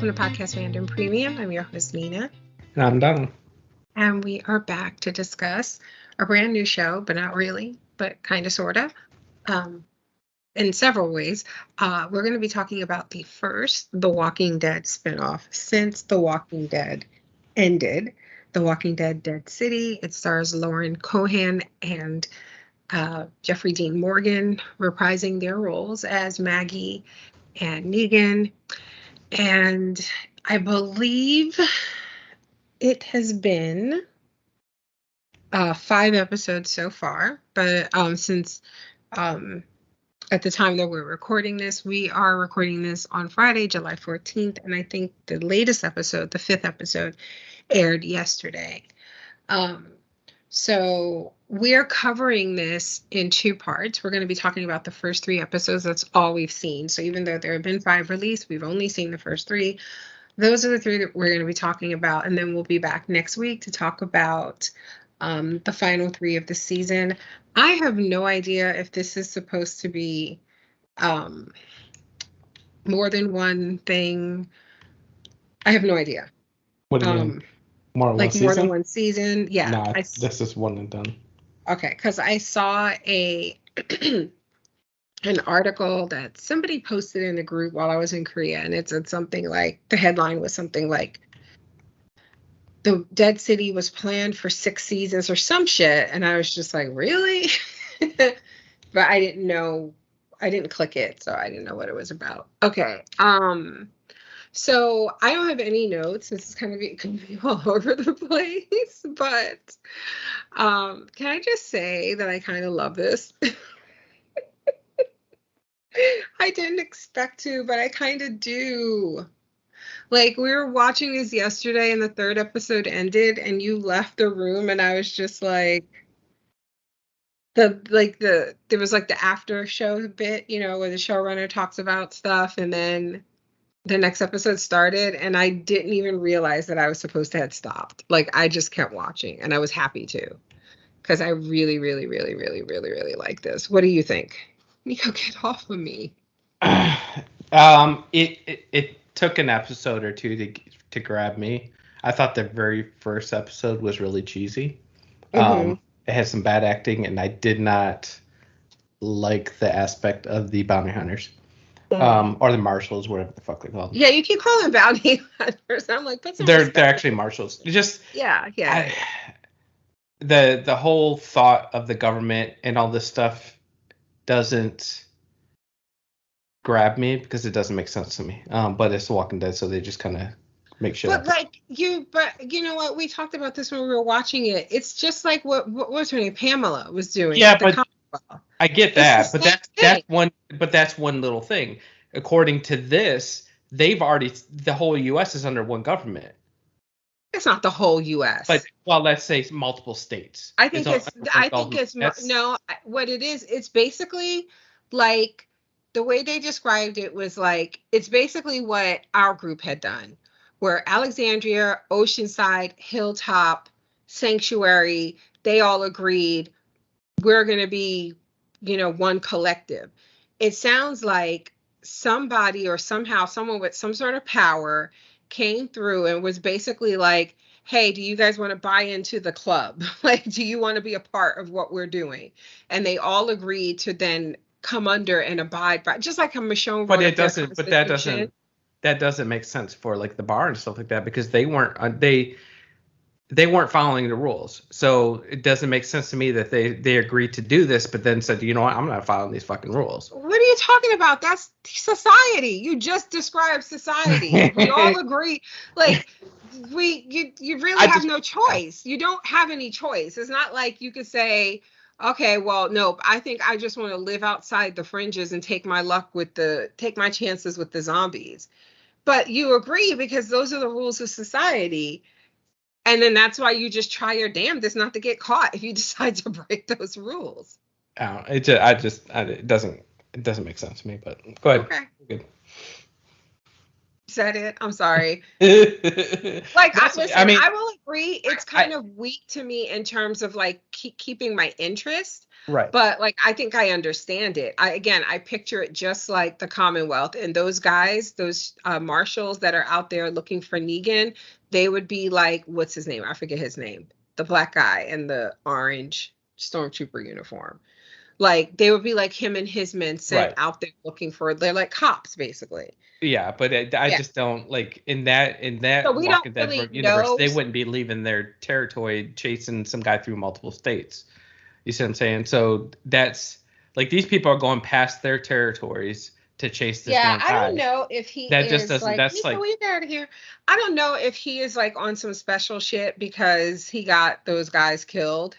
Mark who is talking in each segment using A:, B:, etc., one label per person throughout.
A: Welcome to Podcast Fandom Premium. I'm your host, Nina.
B: And I'm Don.
A: And we are back to discuss a brand new show, but not really, but kind of, sort of, in several ways. We're going to be talking about the first The Walking Dead spinoff since The Walking Dead ended. The Walking Dead Dead City. It stars Lauren Cohan and Jeffrey Dean Morgan reprising their roles as Maggie and Negan. And I believe it has been 5 episodes so far, but since at the time that we're recording this, we are recording this on Friday, July 14th, and I think the latest episode, the 5th episode, aired yesterday. So we're covering this in 2 parts. We're going to be talking about the first 3 episodes. That's all we've seen. So even though there have been 5 released, we've only seen the first 3. Those are the 3 that we're going to be talking about. And then we'll be back next week to talk about the final 3 of the season. I have no idea if this is supposed to be more than one thing. I have no idea.
B: What do you mean? More
A: than one season? Yeah.
B: Nah, this is one and done.
A: Okay, because I saw an article that somebody posted in the group while I was in Korea, and it said something like, the headline was something like, the Dead City was planned for 6 seasons or some shit, and I was just like, really? But I didn't know, I didn't click it, so I didn't know what it was about. Okay, so I don't have any notes. This is kind of going to be all over the place, but can I just say that I kind of love this? I didn't expect to, but I kind of do. Like, we were watching this yesterday and the 3rd episode ended and you left the room and I was just like, there was like the after show bit, you know, where the showrunner talks about stuff and then the next episode started and I didn't even realize that I was supposed to have stopped. Like, I just kept watching and I was happy to, because I really, really, really, really, really, really like this. What do you think? Nico, get off of me.
B: It took an episode or 2 to grab me. I thought the very first episode was really cheesy. It had some bad acting, and I did not like the aspect of the bounty hunters. Or the marshals, whatever the fuck they call them.
A: Yeah, you keep calling them bounty hunters. I'm like,
B: they're actually marshals. Just
A: yeah.
B: The whole thought of the government and all this stuff doesn't grab me because it doesn't make sense to me. But it's The Walking Dead, so they just kind of make shit up.
A: But you know what? We talked about this when we were watching it. It's just like what was her name? Pamela was doing.
B: Yeah, but I get that. But that's one little thing. According to this, the whole U.S. is under one government.
A: It's not the whole U.S.
B: But let's say multiple states.
A: What it is, it's basically like, the way they described it was like, it's basically what our group had done, where Alexandria, Oceanside, Hilltop, Sanctuary, they all agreed we're going to be, one collective. It sounds like somebody or somehow someone with some sort of power came through and was basically like, hey, do you guys want to buy into the club? Like, do you want to be a part of what we're doing? And they all agreed to then come under and abide by, just like a Michonne.
B: But it doesn't. But that doesn't make sense for like the bar and stuff like that, because they weren't following the rules. So it doesn't make sense to me that they agreed to do this, but then said, you know what, I'm not following these fucking rules.
A: What are you talking about? That's society. You just described society. We all agree. Like, you really have no choice. You don't have any choice. It's not like you could say, okay, well, no, I think I just want to live outside the fringes and take my chances with the zombies. But you agree because those are the rules of society. And then that's why you just try your damnedest not to get caught if you decide to break those rules.
B: It doesn't make sense to me, but go ahead.
A: Okay.
B: Good.
A: said it. I'm sorry. Like,
B: That's, I
A: listen,
B: mean,
A: I will agree. It's
B: I
A: kind of weak to me in terms of like keeping my interest,
B: right.
A: but like I think I understand it. I picture it just like the Commonwealth and those guys, those marshals that are out there looking for Negan. They would be like, what's his name? I forget his name. The black guy in the orange stormtrooper uniform. Like they would be like him and his men sent
B: Right.
A: out there looking for. They're like cops, basically.
B: Yeah, but I
A: Yeah.
B: just don't like in
A: So
B: that
A: we don't
B: Walking Dead
A: really
B: universe,
A: know.
B: they wouldn't be leaving their territory chasing some guy through multiple states. You see what I'm saying? So that's like these people are going past their territories to chase this
A: Yeah,
B: one
A: I don't
B: guy.
A: know if he
B: That just
A: is
B: doesn't.
A: like,
B: That's like,
A: we got out of here. I don't know if he is like on some special shit because he got those guys killed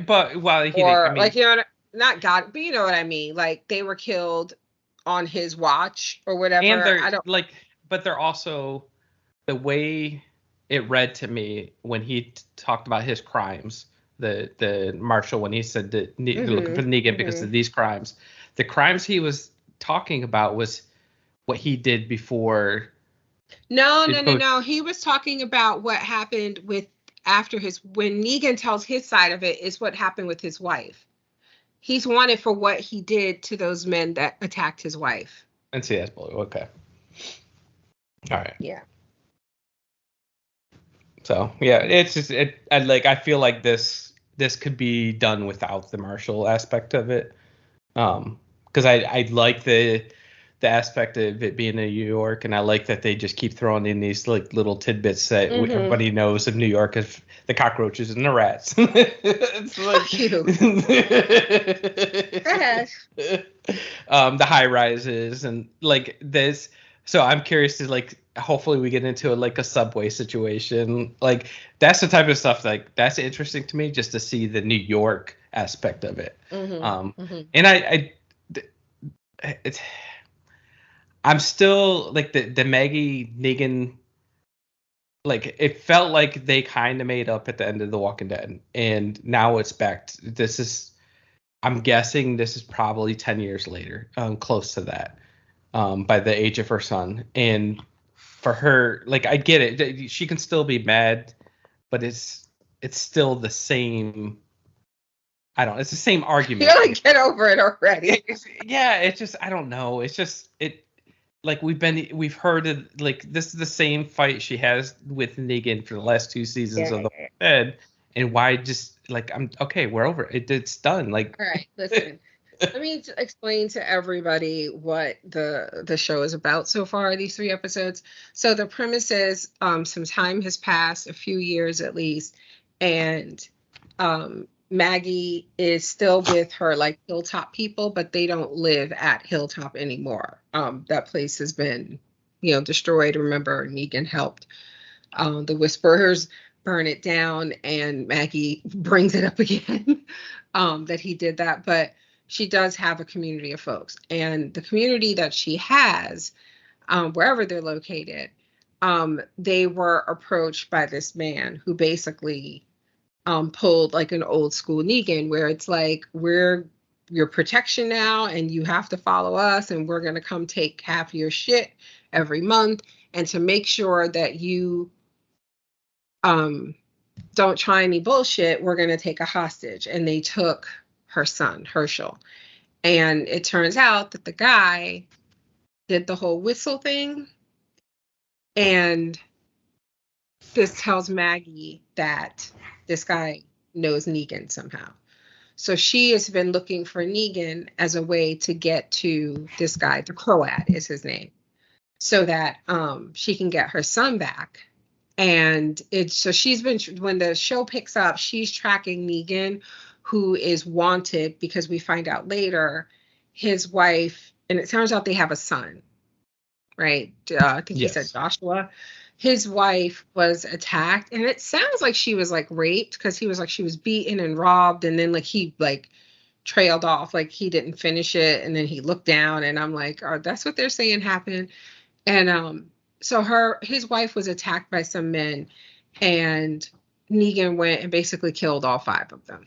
B: but well, he didn't. I
A: or like,
B: mean,
A: not got, but you know what I mean? Like they were killed on his watch or
B: and
A: whatever.
B: they're
A: I don't.
B: like, but they're also the way it read to me when he talked about his crimes. The marshal when he said that they're looking for
A: Mhm.
B: Negan because of
A: Mhm.
B: these crimes. The crimes he was talking about was what he did before.
A: No, no, no,
B: Before
A: no. He was talking about what happened with after his when Negan tells his side of it is what happened with his wife. He's wanted for what he did to those men that attacked his wife.
B: and see that's blue. Okay, all right.
A: Yeah.
B: So yeah, it's just I feel like this could be done without the martial aspect of it. Because I like the aspect of it being in New York, and I like that they just keep throwing in these like little tidbits that
A: Mhm.
B: everybody knows of New York as the cockroaches and the rats. It's
A: Fuck you. Go ahead.
B: the high rises and like this. So I'm curious to like hopefully we get into like a subway situation. Like that's the type of stuff like that's interesting to me just to see the New York aspect of it.
A: Mhm.
B: Um,
A: Mhm.
B: and it's I'm still like the Maggie Negan like it felt like they kind of made up at the end of The Walking Dead, and now it's back. This is I'm guessing this is probably 10 years later, close to that, by the age of her son. And for her, like I get it, she can still be mad, but it's still the same. I don't. It's the same
A: You
B: argument.
A: gotta get over it already.
B: Yeah, it's just I don't know. It's just it like we've heard it like this is the same fight she has with Negan for the last two seasons of
A: Yeah.
B: The Dead, and why just like I'm okay, we're over it. It's done. Like
A: All right. Listen. Let me explain to everybody what the show is about so far, these 3 episodes. So the premise is some time has passed, a few years at least, and Maggie is still with her like Hilltop people, but they don't live at Hilltop anymore. That place has been, destroyed. Remember, Negan helped the Whisperers burn it down, and Maggie brings it up again that he did that. But she does have a community of folks, and the community that she has, wherever they're located, they were approached by this man who basically pulled like an old school Negan, where it's like we're your protection now, and you have to follow us, and we're gonna come take half your shit every month, and to make sure that you um, don't try any bullshit, we're going to take a hostage. And they took her son, Herschel. And it turns out that the guy did the whole whistle thing. And this tells Maggie that this guy knows Negan somehow. So she has been looking for Negan as a way to get to this guy. The Croat is his name, so that she can get her son back. And it's so she's been when the show picks up, she's tracking Negan, who is wanted because we find out later his wife, and it turns out they have a son, right? I think he said
B: yes,
A: Joshua. His wife was attacked, and it sounds like she was like raped because he was like she was beaten and robbed, and then like he like trailed off, like he didn't finish it, and then he looked down, and I'm like, oh, that's what they're saying happened. And so his wife was attacked by some men, and Negan went and basically killed all 5 of them.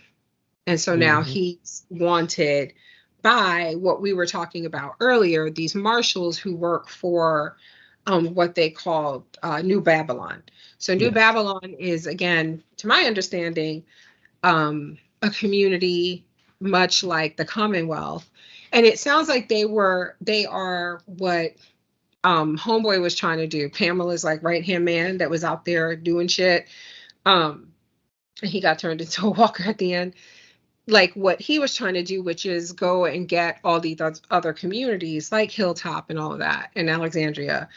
A: And so now
B: hmm
A: he's wanted by what we were talking about earlier, these marshals who work for what they called New Babylon. So New
B: Yes.
A: Babylon is, again, to my understanding, a community much like the Commonwealth. And it sounds like they are what Homeboy was trying to do. Pamela's like right hand man that was out there doing shit. And he got turned into a walker at the end. Like what he was trying to do, which is go and get all these other communities like Hilltop and all of that and Alexandria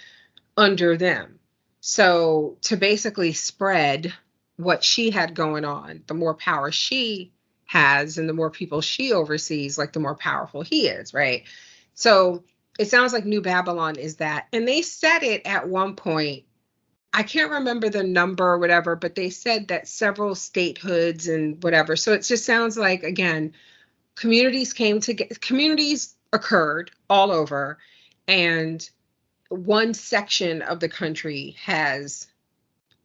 A: under them. So to basically spread what she had going on, the more power she has and the more people she oversees, like the more powerful he is, right? So it sounds like New Babylon is that. And they said it at one point. I can't remember the number or whatever, but they said that several statehoods and whatever. So it just sounds like, again, communities occurred all over, and one section of the country has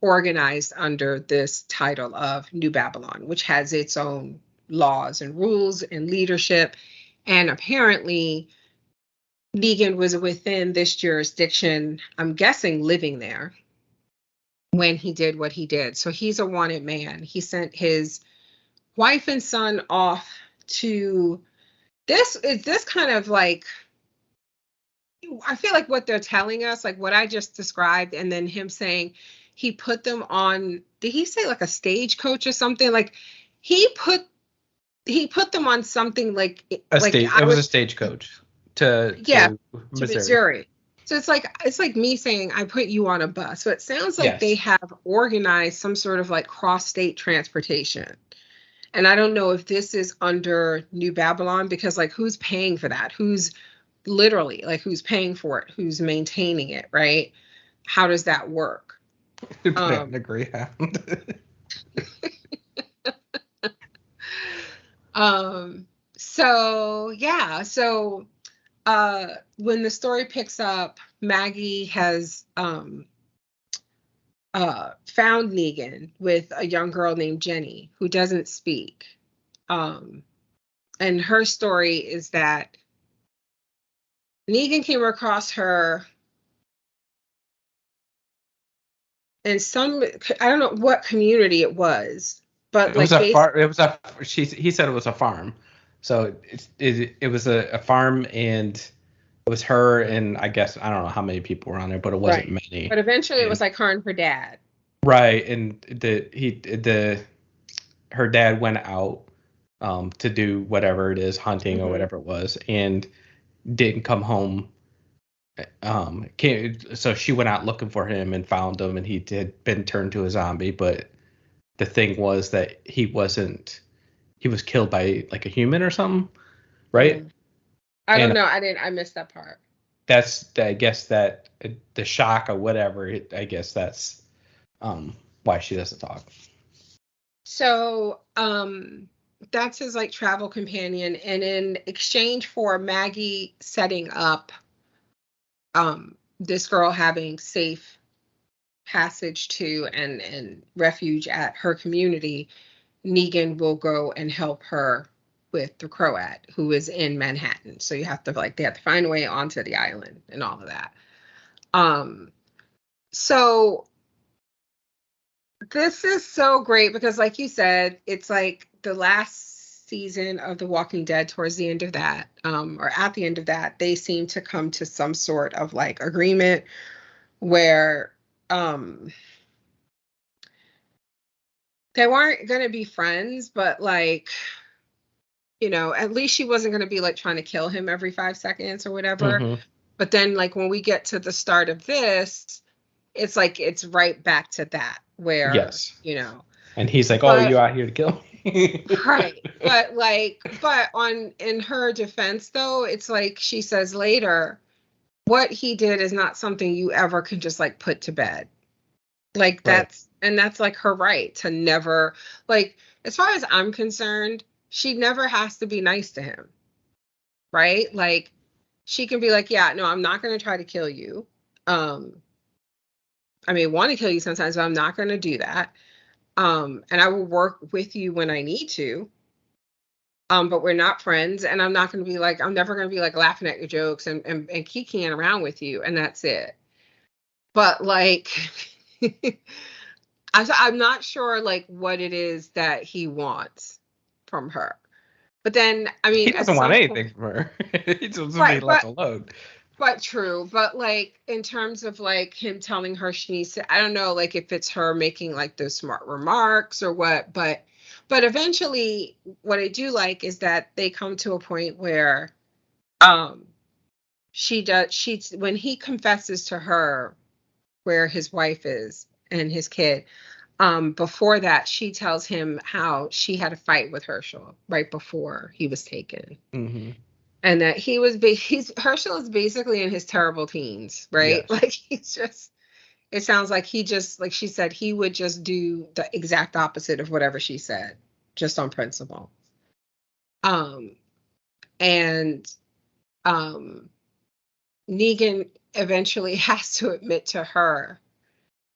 A: organized under this title of New Babylon, which has its own laws and rules and leadership. And apparently, Negan was within this jurisdiction, I'm guessing living there, when he did what he did. So he's a wanted man. He sent his wife and son off to this kind of like, I feel like what they're telling us, like what I just described, and then him saying he put them on, did he say like a stagecoach or something? Like he put them on something like
B: It was a stagecoach to
A: Missouri. So it's like me saying I put you on a bus. So it sounds like they have organized some sort of like cross-state transportation. And I don't know if this is under New Babylon, because like who's paying for that? Who's paying for it? Who's maintaining it, right? How does that work?
B: Put on a Greyhound.
A: So when the story picks up, Maggie has found Negan with a young girl named Jenny who doesn't speak. And her story is that Negan came across her in I don't know what community it was, but
B: he said it was a farm. So it was a farm, and it was her, and I guess I don't know how many people were on there, but it wasn't many.
A: But eventually it was like her and her dad.
B: Right, and her dad went out to do whatever it is, hunting or whatever it was, and didn't come home. So she went out looking for him and found him, and he had been turned to a zombie. But the thing was that he was killed by like a human or something, right?
A: I don't know. I missed that part.
B: I guess that the shock or whatever. I guess that's why she doesn't talk.
A: So that's his like travel companion, and in exchange for Maggie setting up this girl having safe passage to and refuge at her community, Negan will go and help her with the Croat, who is in Manhattan. So they have to find a way onto the island and all of that. So this is so great because, like you said, it's like the last season of The Walking Dead. Towards the end of that, or at the end of that, they seem to come to some sort of like agreement where they weren't going to be friends, but like, you know, at least she wasn't going to be like trying to kill him every 5 seconds or whatever. But then like when we get to the start of this, it's like it's right back to that where, you know.
B: And he's like, "Oh, are you out here to kill me?"
A: Right. But in her defense though, it's like she says later, what he did is not something you ever can just like put to bed. Like that's like her right to never, like, as far as I'm concerned, she never has to be nice to him. Right? Like she can be like, yeah, no, I'm not going to try to kill you. I may want to kill you sometimes, but I'm not going to do that. And I will work with you when I need to. But we're not friends, and I'm not going to be like, I'm never going to be like laughing at your jokes and kikiing around with you, and that's it. But like, I'm not sure like what it is that he wants from her. But then, I
B: He
A: mean, at
B: doesn't want
A: some point,
B: anything from her. He just wants to be
A: right?
B: left alone.
A: But true. But like in terms of like him telling her she needs to, I don't know, like if it's her making like those smart remarks or what. But eventually, what I do like is that they come to a point where um she when he confesses to her where his wife is and his kid. Before that, she tells him how she had a fight with Herschel right before he was taken.
B: Mm-hmm.
A: And that Herschel is basically in his terrible teens, right?
B: Yes.
A: Like it sounds like he just, like she said, he would just do the exact opposite of whatever she said, just on principle. Um, and um, Negan eventually has to admit to her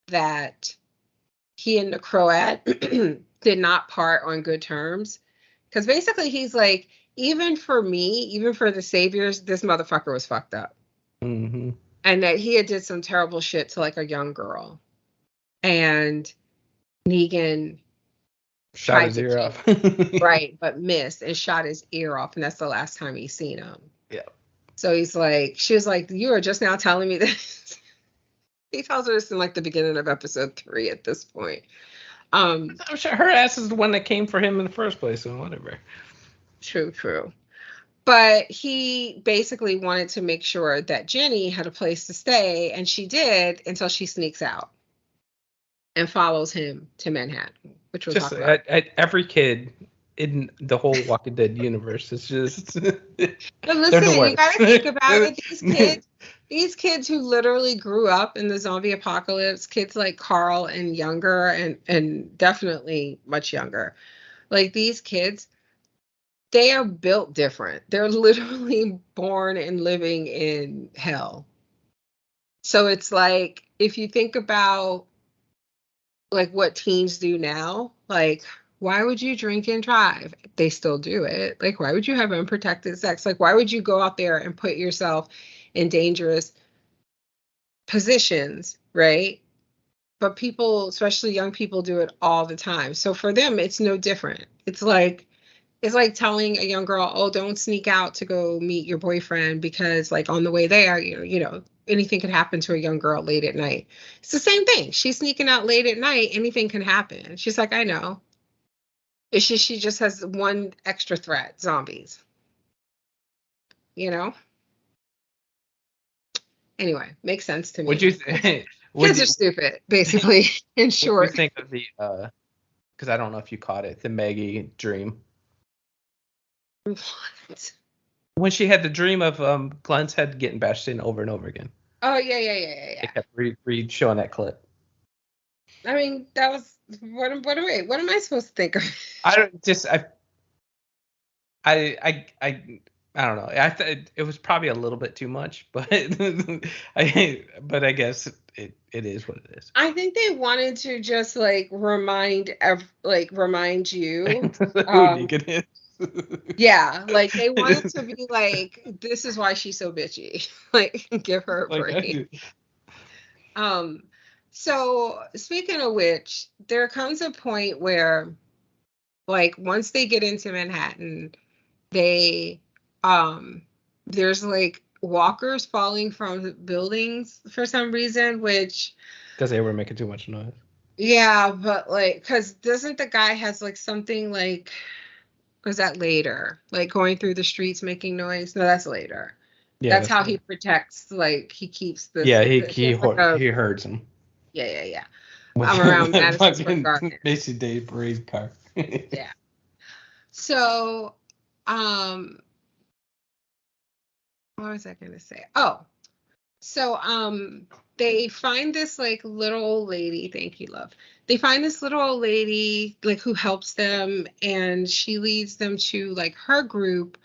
A: that he and the Croat did not part on good terms. Because basically he's like, even for me, even for the saviors, this motherfucker was fucked up.
B: Mm-hmm.
A: And that he had did some terrible shit to like a young girl. And Negan
B: Shot
A: tried
B: his
A: to
B: ear
A: keep
B: off.
A: right, but missed and shot his ear off. And that's the last time he's seen him.
B: Yeah.
A: So he's like, she was like, you are just now telling me this. He tells her this in like the beginning of episode 3 at this point.
B: I'm sure her ass is the one that came for him in the first place, so whatever.
A: True. But he basically wanted to make sure that Jenny had a place to stay, and she did until she sneaks out and follows him to Manhattan, which we'll
B: Just
A: talk about.
B: every kid in the whole Walking Dead universe is just
A: But
B: they're the
A: listen, you got
B: worst.
A: to think about it. These kids who literally grew up in the zombie apocalypse, kids like Carl and younger, and definitely much younger, like these kids, they are built different. They're literally born and living in hell. So it's like if you think about like what teens do now, like why would you drink and drive? They still do it. Like why would you have unprotected sex? Like why would you go out there and put yourself in dangerous positions, right? But people, especially young people, do it all the time. So for them, it's no different. It's like telling a young girl, "Oh, don't sneak out to go meet your boyfriend because, like, on the way there, anything could happen to a young girl late at night." It's the same thing. She's sneaking out late at night. Anything can happen. She's like, "I know." It's just she just has one extra threat: zombies. You know. Anyway, makes sense to
B: Would
A: me.
B: you would
A: Kids are
B: you
A: stupid, basically. In
B: what do you
A: short.
B: think of the because I don't know if you caught it, the Maggie dream.
A: What?
B: When she had the dream of Glenn's head getting bashed in over and over again.
A: Oh yeah.
B: They kept showing that clip.
A: I mean, that was what am I supposed to think of?
B: I don't just I don't know. I thought it was probably a little bit too much, but I guess it is what it is.
A: I think they wanted to just like remind you.
B: Who
A: Um,
B: Negan is.
A: yeah, like they wanted to be like, this is why she's so bitchy. Like, give her a
B: Like I
A: break.
B: do.
A: Um, so speaking of which, there comes a point where, like, once they get into Manhattan, they there's like walkers falling from buildings for some reason, which
B: Because they were making too much noise.
A: yeah, but like, because doesn't the guy has like something like, was that later? Like going through the streets making noise? No, that's later.
B: Yeah,
A: That's
B: that's
A: how
B: right.
A: he protects, like, he keeps
B: Yeah,
A: he has like a,
B: he herds them.
A: yeah.
B: With
A: I'm around
B: that
A: Madison Square
B: fucking
A: Garden.
B: Macy Day parade car.
A: Yeah. So, um, what was I gonna say? Oh, so they find this like little old lady, thank you, love. They find this little old lady like who helps them, and she leads them to like her group,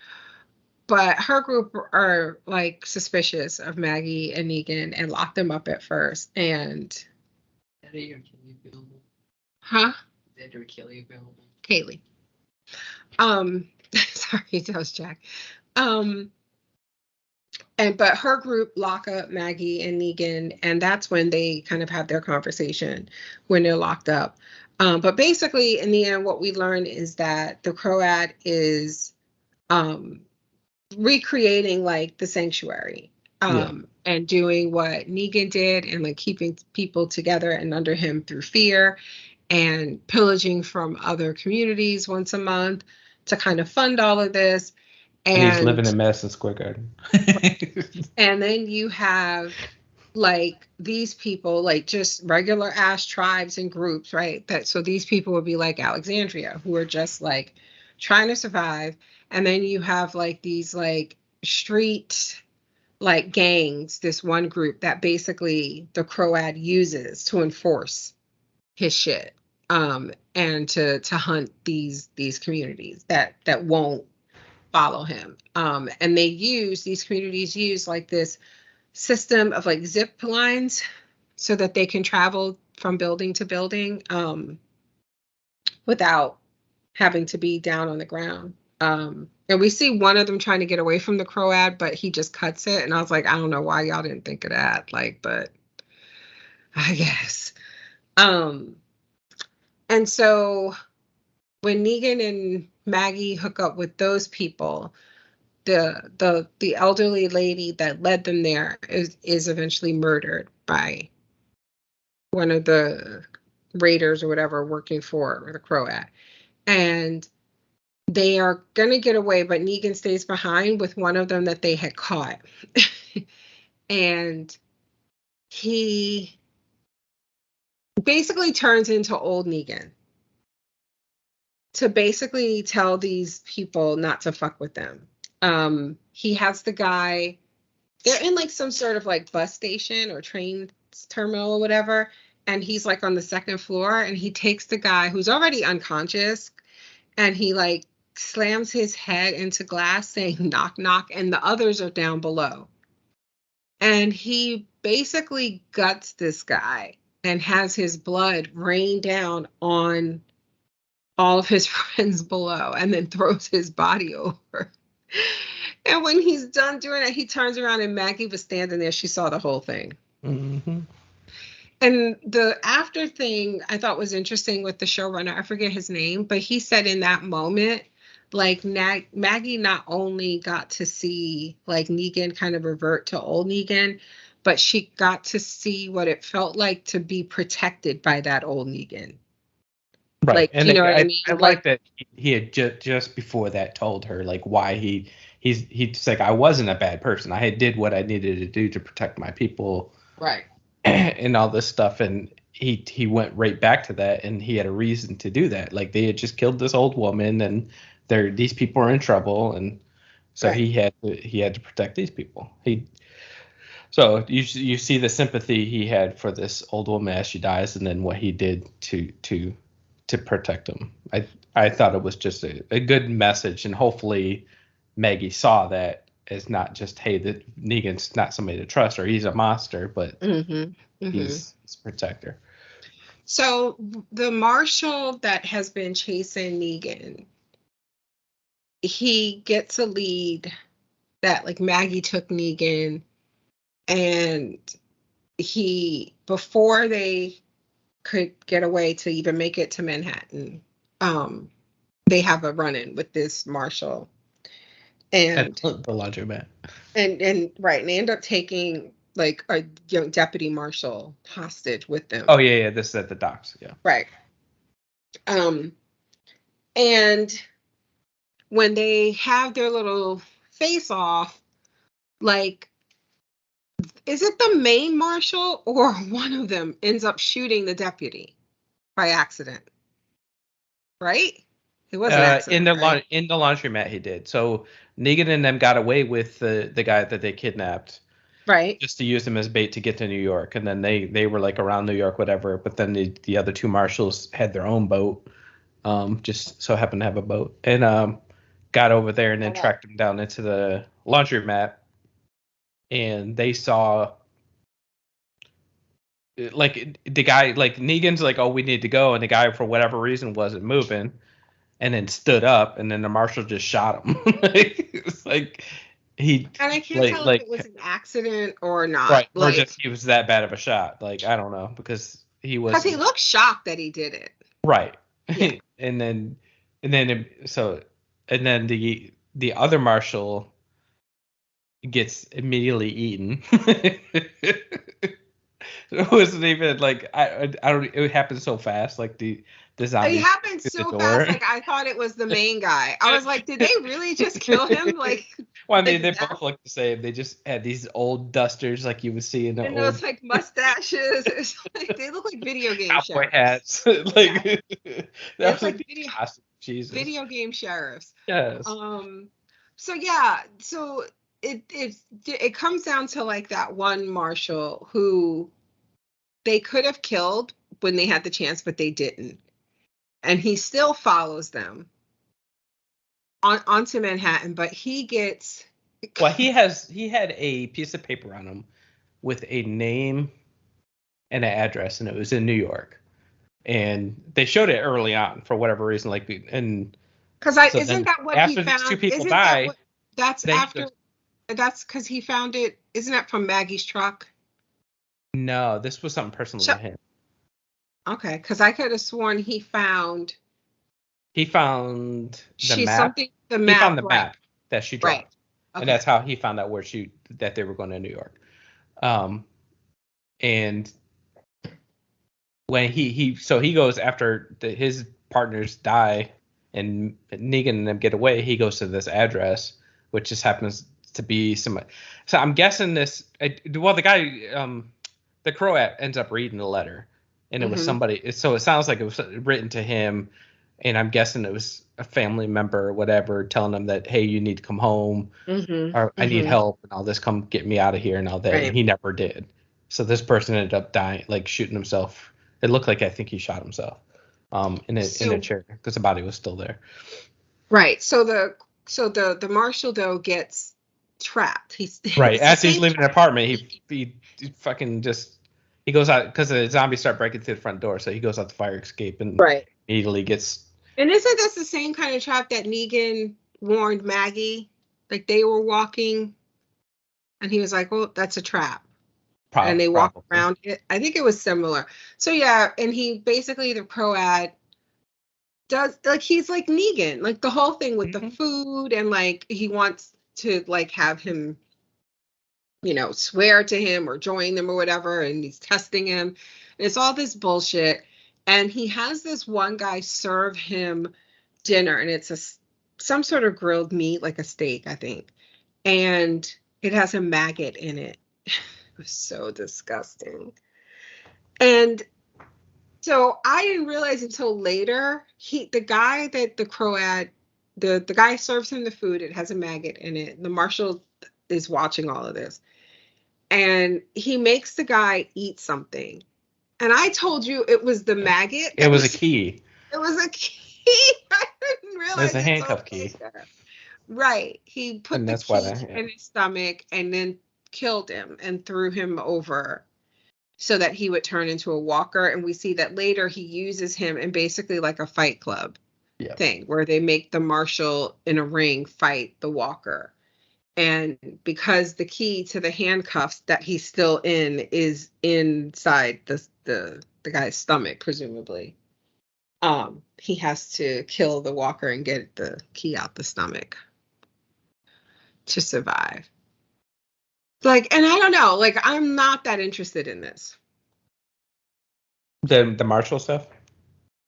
A: but her group are like suspicious of Maggie and Negan and lock them up at first. And huh? Kaylee. Sorry, that was Jack. Um but her group lock up Maggie and Negan, and that's when they kind of have their conversation when they're locked up. But basically, in the end, what we learn is that the Croat is recreating like the sanctuary, and doing what Negan did, and like keeping people together and under him through fear, and pillaging from other communities once a month to kind of fund all of this.
B: And he's living in Madison Square Garden.
A: And then you have like these people, like just regular ass tribes and groups, right? So these people would be like Alexandria, who are just like trying to survive. And then you have like these like street like gangs, this one group that basically the Croat uses to enforce his shit, and to hunt these communities that won't follow him. And these communities use like this system of like zip lines so that they can travel from building to building, without having to be down on the ground. And we see one of them trying to get away from the Croat, but he just cuts it. And I was like, I don't know why y'all didn't think of that. Like, but I guess. And so when Negan and Maggie hook up with those people, the elderly lady that led them there is eventually murdered by one of the raiders or whatever working for the Croat. And they are going to get away, but Negan stays behind with one of them that they had caught. And he basically turns into old Negan to basically tell these people not to fuck with them. He has the guy, they're in like some sort of like bus station or train terminal or whatever, and he's like on the second floor, and he takes the guy who's already unconscious, and he like slams his head into glass saying knock knock, and the others are down below. And he basically guts this guy and has his blood rain down on all of his friends below, and then throws his body over. And when he's done doing it, he turns around, and Maggie was standing there. She saw the whole thing.
B: Mm-hmm.
A: And the after thing I thought was interesting with the showrunner, I forget his name, but he said in that moment, like Maggie not only got to see like Negan kind of revert to old Negan, but she got to see what it felt like to be protected by that old Negan.
B: Right.
A: Like,
B: and
A: you know what I mean?
B: I like that he had just before that told her like why he's like, I wasn't a bad person. I did what I needed to do to protect my people.
A: Right.
B: And all this stuff. And he went right back to that, and he had a reason to do that. Like they had just killed this old woman, and these people are in trouble, and so right. he had to protect these people. So you see the sympathy he had for this old woman as she dies, and then what he did to protect him. I thought it was just a good message, and hopefully Maggie saw that as not just, hey, that Negan's not somebody to trust, or he's a monster, but he's a protector.
A: So the marshal that has been chasing Negan, he gets a lead that like Maggie took Negan, and before they could get away to even make it to Manhattan, they have a run-in with this marshal, and
B: the laundromat,
A: and right, and they end up taking like a young deputy marshal hostage with them.
B: Oh yeah, this is at the docks, yeah.
A: Right. And when they have their little face off, like, is it the main marshal or one of them ends up shooting the deputy by accident? Right? It was an accident,
B: in the laundromat he did. So Negan and them got away with the guy that they kidnapped.
A: Right.
B: Just to use him as bait to get to New York. And then they were like around New York, whatever. But then the other two marshals had their own boat. Just so happened to have a boat. And got over there and then tracked him down into the laundromat. And they saw like the guy, like Negan's like, oh, we need to go. And the guy, for whatever reason, wasn't moving. And then stood up. And then the marshal just shot him. It's like he
A: And I can't tell if
B: like
A: it was an accident or not.
B: right, or
A: Like,
B: just he was that bad of a shot. Like I don't know because he
A: because he
B: was
A: looked shocked that he did it.
B: right,
A: Yeah.
B: and then so and then the other marshal gets immediately eaten. It wasn't even like I don't. It happened so fast. Like the
A: It
B: zombies
A: happened
B: through the
A: so
B: door.
A: fast. Like, I thought it was the main guy. I was like, did they really just kill him? Like,
B: Well, I mean,
A: like
B: they
A: that?
B: both look the same. They just had these old dusters, like you would see in the
A: And
B: old
A: those like mustaches. It's like, they look like video game
B: cowboy
A: sheriffs.
B: hats.
A: Yeah.
B: Like that
A: It's
B: was like
A: like
B: the costume. Jesus.
A: video game sheriffs.
B: Yes.
A: Um, so yeah, so it comes down to like that one marshal who they could have killed when they had the chance, but they didn't. And he still follows them onto Manhattan, but he gets
B: Well, he had a piece of paper on him with a name and an address, and it was in New York. And they showed it early on for whatever reason, like and
A: because
B: so
A: isn't
B: then
A: that what he
B: after these two
A: found?
B: people
A: Isn't that
B: die,
A: what that's
B: then he
A: after
B: goes,
A: that's because he found it? Isn't that from Maggie's truck?
B: no, this was something personal
A: So,
B: to him.
A: okay, because I could have sworn he found
B: He found the
A: she's
B: map.
A: something the
B: He found
A: map,
B: the
A: right,
B: map that she
A: right.
B: dropped, and
A: Okay.
B: that's how he found out that they were going to New York. And when he goes after his partners die and Negan and them get away, he goes to this address, which just happens to be some. So I'm guessing this. Well, the guy, the Croat, ends up reading the letter, and it was
A: Mm-hmm.
B: somebody. So it sounds like it was written to him, and I'm guessing it was a family member or whatever telling him that, hey, you need to come home, or
A: Mm-hmm.
B: I need
A: Mm-hmm.
B: help, and all this. Come get me out of here, and all that. And
A: Right.
B: he never did. So this person ended up dying, like shooting himself. It looked like I think he shot himself, in a
A: So
B: chair because the body was still there.
A: right. So the marshal though gets trapped.
B: Right.
A: It's the
B: As he's
A: same
B: leaving the
A: trap.
B: apartment, he fucking just he goes out because the zombies start breaking through the front door. So he goes out the fire escape and
A: Right.
B: immediately gets
A: And isn't this the same kind of trap that Negan warned Maggie? Like they were walking and he was like, well, that's a trap. And they walk
B: probably.
A: around it. I think it was similar. So yeah, and he basically the Croat does like he's like Negan, like the whole thing with the
B: Hmm.
A: food and like he wants to like have him, swear to him or join them or whatever, and he's testing him. And it's all this bullshit. And he has this one guy serve him dinner, and it's some sort of grilled meat, like a steak, I think. And it has a maggot in it. It was so disgusting. And so I didn't realize until later, the guy that the Croat, the guy serves him the food, it has a maggot in it. The marshal is watching all of this. And he makes the guy eat something. And I told you it was the maggot
B: It
A: that
B: was a
A: was
B: key.
A: it was a key. I didn't
B: It was
A: realize
B: a
A: it till
B: handcuff key,
A: later. Right. He put
B: and
A: the
B: that's why
A: key
B: that. Yeah.
A: in his stomach and then killed him and threw him over so that he would turn into a walker. And we see that later he uses him in basically like a fight club
B: Yeah.
A: thing where they make the marshal in a ring fight the walker. And because the key to the handcuffs that he's still in is inside the guy's stomach, presumably, he has to kill the walker and get the key out the stomach to survive. Like, and I don't know, like I'm not that interested in this.
B: The Marshall stuff.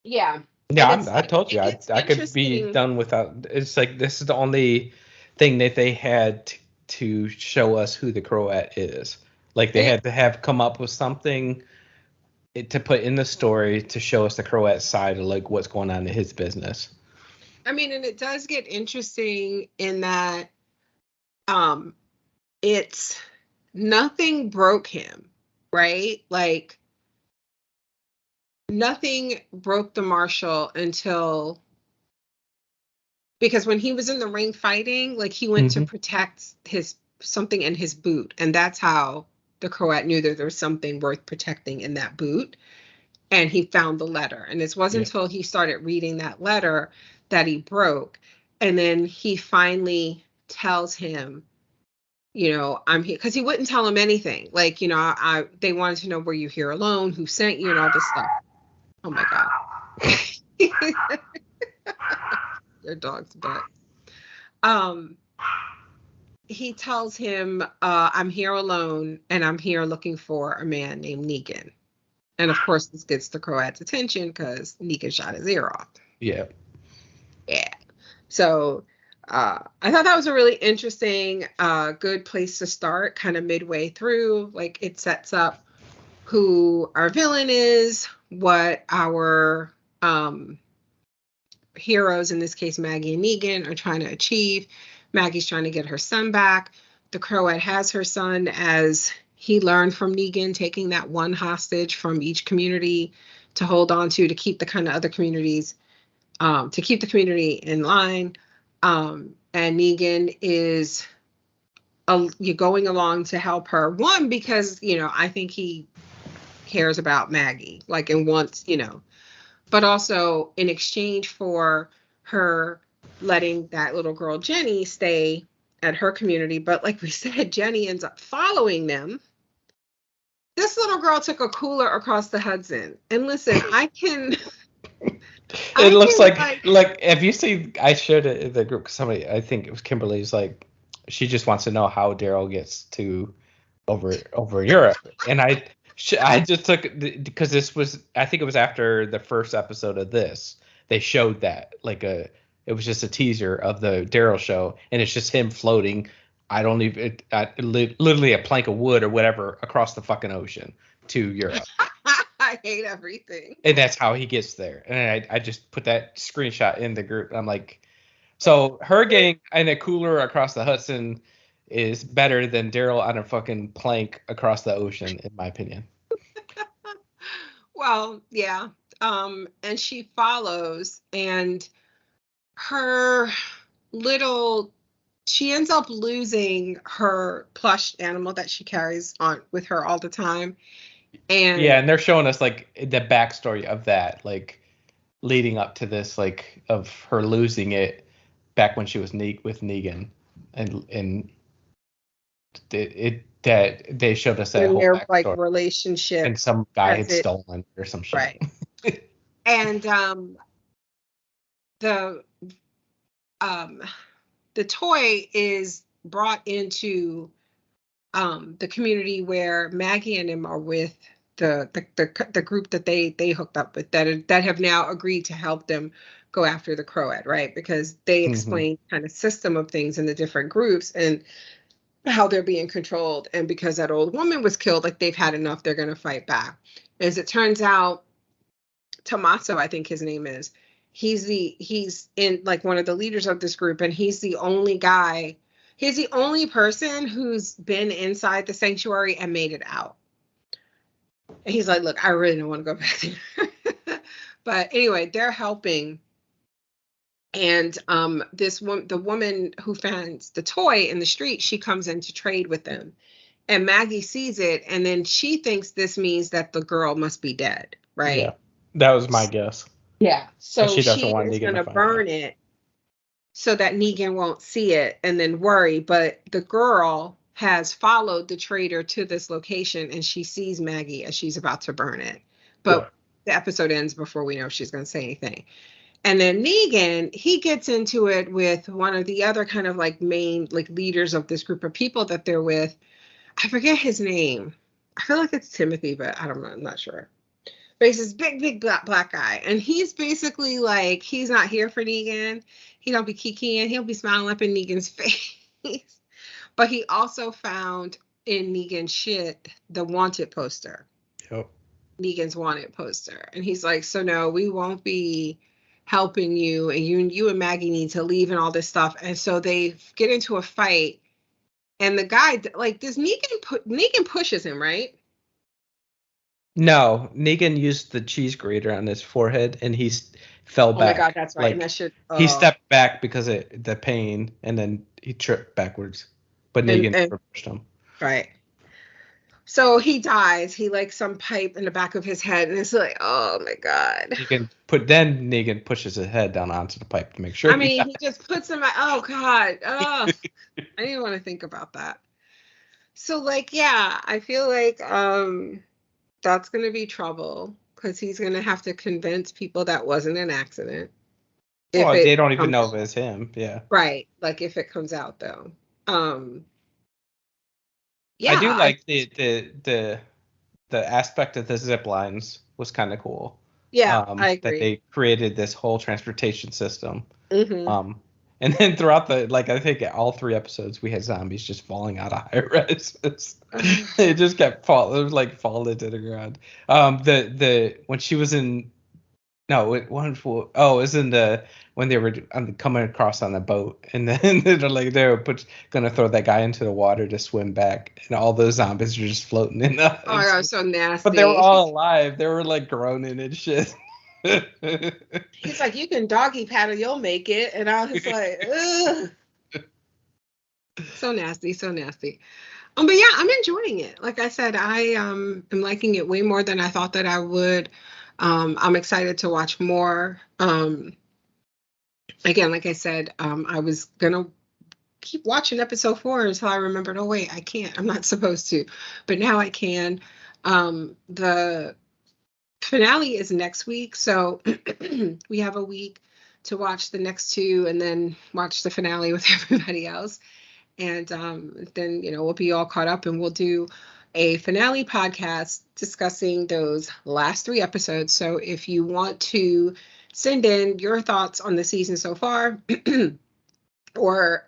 A: Yeah.
B: Yeah,
A: And it's
B: I
A: like
B: told you
A: it gets
B: I could be
A: interesting.
B: done without. It's like this is the only thing that they had to show us who the Croat is. Like they
A: And
B: had to have come up with something to put in the story to show us the Croat side of like what's going on in his business.
A: I mean, and it does get interesting in that um it's nothing broke him, right? Like nothing broke the marshal until because when he was in the ring fighting, like he went to
B: Hmm.
A: protect his something in his boot, and that's how the Croat knew that there was something worth protecting in that boot. And he found the letter, and it wasn't
B: Yeah.
A: until he started reading that letter that he broke. And then he finally tells him I'm here, because he wouldn't tell him anything. Like, they wanted to know, were you here alone? Who sent you, and all this stuff. Oh my God. Your dog's butt. He tells him, I'm here alone, and I'm here looking for a man named Negan. And of course, this gets the Croat's attention because Negan shot his ear off.
B: Yeah.
A: Yeah. So I thought that was a really interesting, good place to start, kind of midway through. Like, it sets up who our villain is, what our heroes, in this case Maggie and Negan, are trying to achieve. Maggie's trying to get her son back. The Croat has her son, as he learned from Negan, taking that one hostage from each community to hold on to keep the kind of other communities, to keep the community in line. And Negan is you're going along to help her. One, because, I think he cares about Maggie, like, and wants, but also in exchange for her letting that little girl Jenny stay at her community. But like we said, Jenny ends up following them. This little girl took a cooler across the Hudson. And listen,
B: it looks like if you see, I shared it in the group, somebody, I think it was Kimberly's, like, she just wants to know how Daryl gets to over Europe. And I just took, because this was, I think it was after the first episode of this, they showed that, like, it was just a teaser of the Daryl show, and it's just him floating, literally a plank of wood or whatever across the fucking ocean to Europe.
A: I hate everything.
B: And that's how he gets there. And I just put that screenshot in the group. I'm like, so her getting in a cooler across the Hudson is better than Daryl on a fucking plank across the ocean, in my opinion.
A: Well, yeah. And she follows, and she ends up losing her plush animal that she carries on with her all the time. And
B: they're showing us, like, the backstory of that, like, leading up to this, like, of her losing it back when she was with Negan, and that they showed us that whole
A: their
B: backstory,
A: like relationship,
B: and some guy had stolen or some shit.
A: Right. And the toy is brought into the community where Maggie and him are with, the group that they hooked up with, that have now agreed to help them go after the Croat, right? Because they explain kind of system of things in the different groups and how they're being controlled. And because that old woman was killed, like, they've had enough, they're going to fight back. As it turns out, Tommaso, I think his name is, he's in, like, one of the leaders of this group, and he's the only person who's been inside the sanctuary and made it out. And he's like, look, I really don't want to go back there. But anyway, they're helping. And the woman who finds the toy in the street, she comes in to trade with them. And Maggie sees it, and then she thinks this means that the girl must be dead, right?
B: Yeah, that was my guess.
A: Yeah. So she is
B: want Negan
A: going to burn it so that Negan won't see it and then worry. But the girl has followed the traitor to this location, and she sees Maggie as she's about to burn it. But the episode ends before we know if she's going to say anything. And then Negan, he gets into it with one of the other kind of like main like leaders of this group of people that they're with. I forget his name. I feel like it's Timothy, but I don't know. I'm not sure. But he's this big black guy. And he's basically like, he's not here for Negan. He don't be kikiing. He'll be smiling up in Negan's face. But he also found in Negan's shit the wanted poster.
B: Yep.
A: Negan's wanted poster. And he's like, so no, we won't be helping you, and you and Maggie need to leave and all this stuff. And so they get into a fight, and the guy, like, this Negan pushes him, right?
B: No, Negan used the cheese grater on his forehead, and he fell back.
A: Oh my God, that's right.
B: Like,
A: and that
B: he stepped back because of the pain, and then he tripped backwards. But Negan pushed him.
A: Right. So he dies. He like some pipe in the back of his head, and it's like, oh my God.
B: Negan pushes his head down onto the pipe to make sure.
A: I mean, he just puts him. Oh God. Oh, I didn't want to think about that. So like, yeah, I feel like that's gonna be trouble because he's gonna have to convince people that wasn't an accident. If
B: Well,
A: it
B: they don't even
A: comes
B: know if it's him. Yeah.
A: right, like if it comes out though. Um,
B: I
A: yeah,
B: do like the aspect of the zip lines was kind of cool.
A: I
B: That
A: agree.
B: they created this whole transportation system.
A: Hmm.
B: Um, and then throughout the like I think all 3 episodes we had zombies just falling out of high rises. It just kept it was like falling to the ground. The when she was in no, it wonderful. Oh, it was in the when they were coming across on the boat, and then they're like gonna throw that guy into the water to swim back, and all those zombies are just floating in the.
A: Oh my gosh, so
B: But they were
A: nasty.
B: all alive. They were like groaning and shit.
A: He's like, you can doggy paddle, you'll make it. And I was like, ugh. So nasty, so nasty. But yeah, I'm enjoying it. Like I said, I am liking it way more than I thought that I would. I'm excited to watch more. Again, like I said, I was gonna keep watching episode 4 until I remembered, oh wait, I can't. I'm not supposed to. But now I can. The finale is next week, so we have a week to watch the next 2 and then watch the finale with everybody else. And then, we'll be all caught up and we'll do a finale podcast discussing those last 3 episodes. So if you want to send in your thoughts on the season so far, or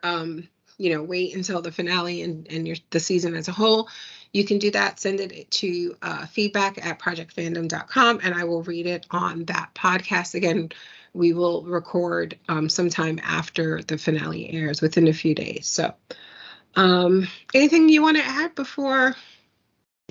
A: wait until the finale and the season as a whole, you can do that. Send it to feedback@projectfandom.com and I will read it on that podcast. Again, we will record sometime after the finale airs within a few days. So anything you want to add before?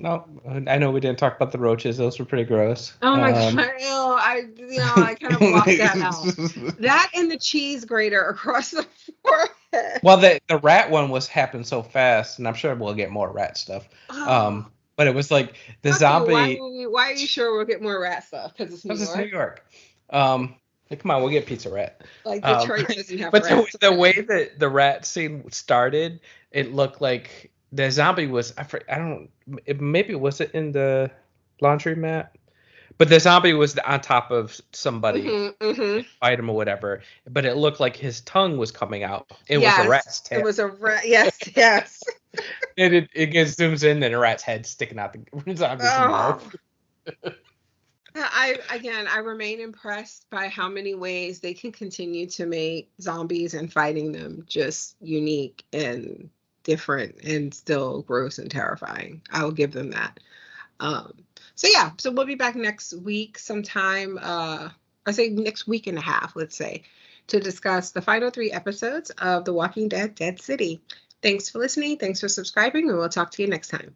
B: No, I know we didn't talk about the roaches. Those were pretty gross.
A: Oh my God, I kind of blocked that out. That and the cheese grater across the forehead.
B: Well, the rat one was happened so fast, and I'm sure we'll get more rat stuff.
A: Oh,
B: But it was like the
A: fuck you.
B: zombie.
A: Why are you sure we'll get more rat stuff? Because it's New
B: Because it's New
A: York.
B: York. Hey, come on, we'll get pizza rat.
A: Like Detroit doesn't have
B: But
A: rats.
B: the way that the rat scene started, it looked like the zombie was. I don't. Maybe was it in the laundromat? But the zombie was on top of somebody, fight him or whatever. But it looked like his tongue was coming out. It was a rat's tail.
A: It was a rat. Yes, yes.
B: And it gets zooms in, and a rat's head sticking out the zombie's mouth.
A: I remain impressed by how many ways they can continue to make zombies and fighting them just unique and different and still gross and terrifying. I will give them that. So we'll be back next week sometime. I say next week and a half, let's say, to discuss the final 3 episodes of The Walking Dead: Dead City. Thanks for listening. Thanks for subscribing, and we'll talk to you next time.